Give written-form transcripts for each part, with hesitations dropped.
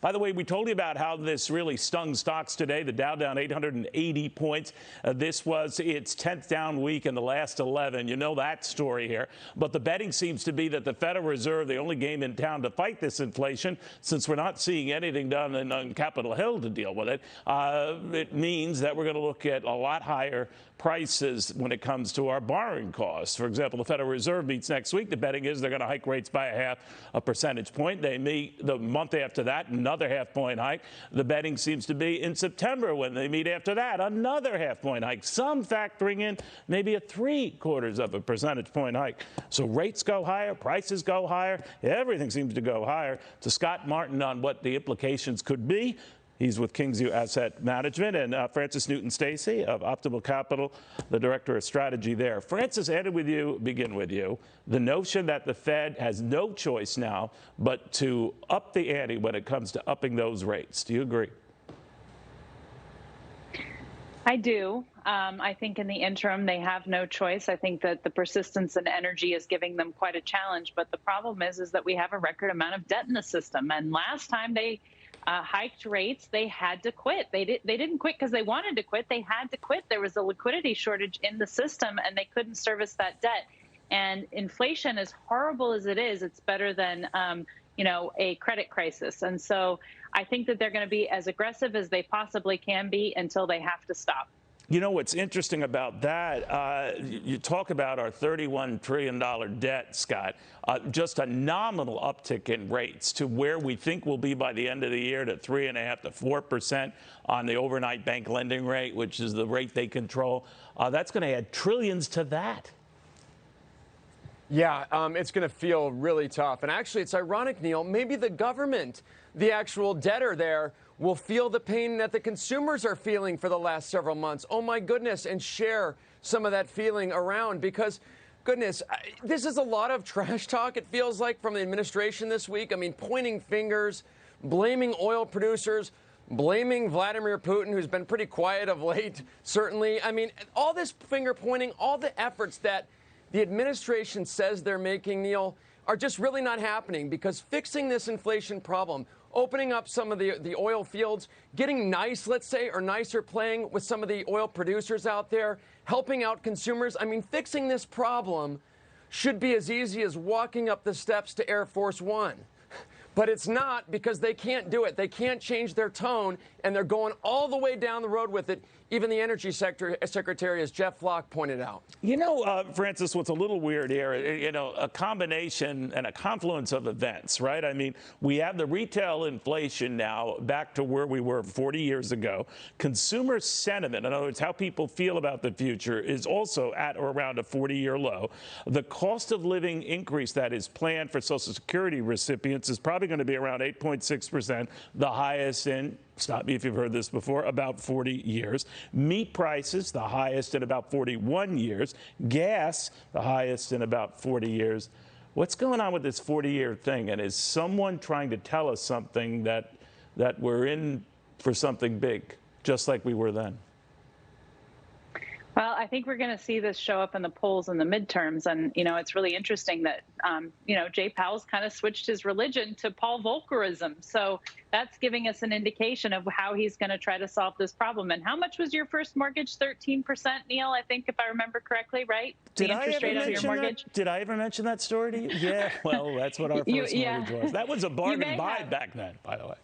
By the way, we told you about how this really stung stocks today. The Dow down 880 points. This was its 10th down week in the last 11. You know that story here. But the betting seems to be that the Federal Reserve, the only game in town to fight this inflation, since we're not seeing anything done on Capitol Hill to deal with it, it means that we're going to look at a lot higher prices when it comes to our borrowing costs. For example, the Federal Reserve meets next week. The betting is they're going to hike rates by a percentage point. They meet the month after that, another half-point hike. The betting seems to be in September when they meet after that, another half-point hike. Some factoring in maybe a 3/4 of a percentage point hike. So rates go higher, prices go higher, everything seems to go higher. To Scott Martin on what the implications could be. He's with Kingsview Asset Management, and Francis Newton-Stacy of Optimal Capital, the Director of Strategy there. Francis, begin with you. The notion that the Fed has no choice now but to up the ante when it comes to upping those rates. Do you agree? I do. I think in the interim, they have no choice. I think that the persistence and energy is giving them quite a challenge. But the problem is that we have a record amount of debt in the system. And last time they hiked rates, they had to quit. They didn't quit because they wanted to quit. They had to quit. There was a liquidity shortage in the system, and they couldn't service that debt. And inflation, as horrible as it is, it's better than a credit crisis. And so I think that they're going to be as aggressive as they possibly can be until they have to stop. You know what's interesting about that? You talk about our $31 trillion debt, Scott. Just a nominal uptick in rates to where we think we'll be by the end of the year, to 3.5% to 4% on the overnight bank lending rate, which is the rate they control. That's going to add trillions to that. Yeah, it's going to feel really tough. And actually, it's ironic, Neil, maybe the government, the actual debtor there, will feel the pain that the consumers are feeling for the last several months. Oh, my goodness, and share some of that feeling around because, goodness, this is a lot of trash talk, it feels like, from the administration this week. I mean, pointing fingers, blaming oil producers, blaming Vladimir Putin, who's been pretty quiet of late, certainly. I mean, all this finger pointing, all the efforts that the administration says they're making, Neil, are just really not happening because fixing this inflation problem, opening up some of the oil fields, getting nice, let's say, or nicer playing with some of the oil producers out there, helping out consumers. I mean, fixing this problem should be as easy as walking up the steps to Air Force One. But it's not because they can't do it. They can't change their tone, and they're going all the way down the road with it. Even the Energy Secretary, as Jeff Flock pointed out. You know, Francis, what's a little weird here, a combination and a confluence of events, right? I mean, we have the retail inflation now back to where we were 40 years ago. Consumer sentiment, in other words, how people feel about the future, is also at or around a 40-year low. The cost of living increase that is planned for Social Security recipients is probably going to be around 8.6%, the highest in, stop me if you've heard this before, about 40 years. Meat prices, the highest in about 41 years. Gas, the highest in about 40 years. What's going on with this 40-year thing? And is someone trying to tell us something that we're in for something big, just like we were then? Well, I think we're going to see this show up in the polls in the midterms. And, it's really interesting that, Jay Powell's kind of switched his religion to Paul Volckerism. So that's giving us an indication of how he's going to try to solve this problem. And how much was your first mortgage? 13%, Neil, I think, if I remember correctly, right? Did I ever mention that story to you? Yeah, well, that's what our first mortgage was. That was a bargain buy back then, by the way.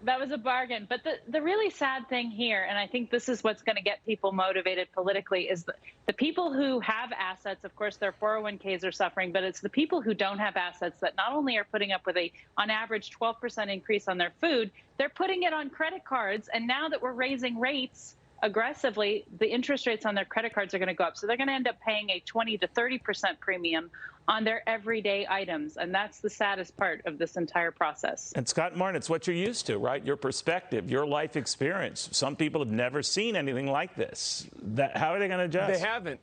That was a bargain. But the really sad thing here, and I think this is what's going to get people motivated politically, is the people who have assets, of course, their 401ks are suffering, but it's the people who don't have assets that not only are putting up with on average, 12% increase on their food, they're putting it on credit cards. And now that we're raising rates aggressively, the interest rates on their credit cards are going to go up. So they're going to end up paying a 20 to 30% premium on their everyday items. And that's the saddest part of this entire process. And Scott Martin, it's what you're used to, right? Your perspective, your life experience. Some people have never seen anything like this. How are they going to adjust? They haven't.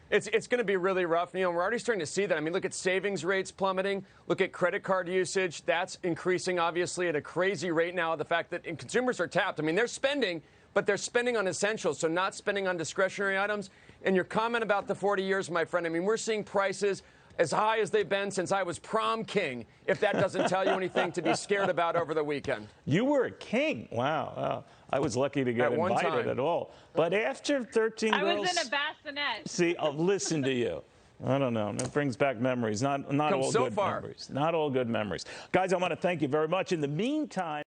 It's going to be really rough. We're already starting to see that. I mean, look at savings rates plummeting. Look at credit card usage. That's increasing, obviously, at a crazy rate now. The fact that consumers are tapped. I mean, they're spending, but they're spending on essentials, so not spending on discretionary items. And your comment about the 40 years, my friend, I mean, we're seeing prices as high as they've been since I was prom king, if that doesn't tell you anything to be scared about over the weekend. You were a king. Wow. I was lucky to get invited at all. But after 13 girls... I was in a bassinet. See, I'll listen to you. I don't know. It brings back memories. Not all good memories. Not all good memories. Guys, I want to thank you very much. In the meantime...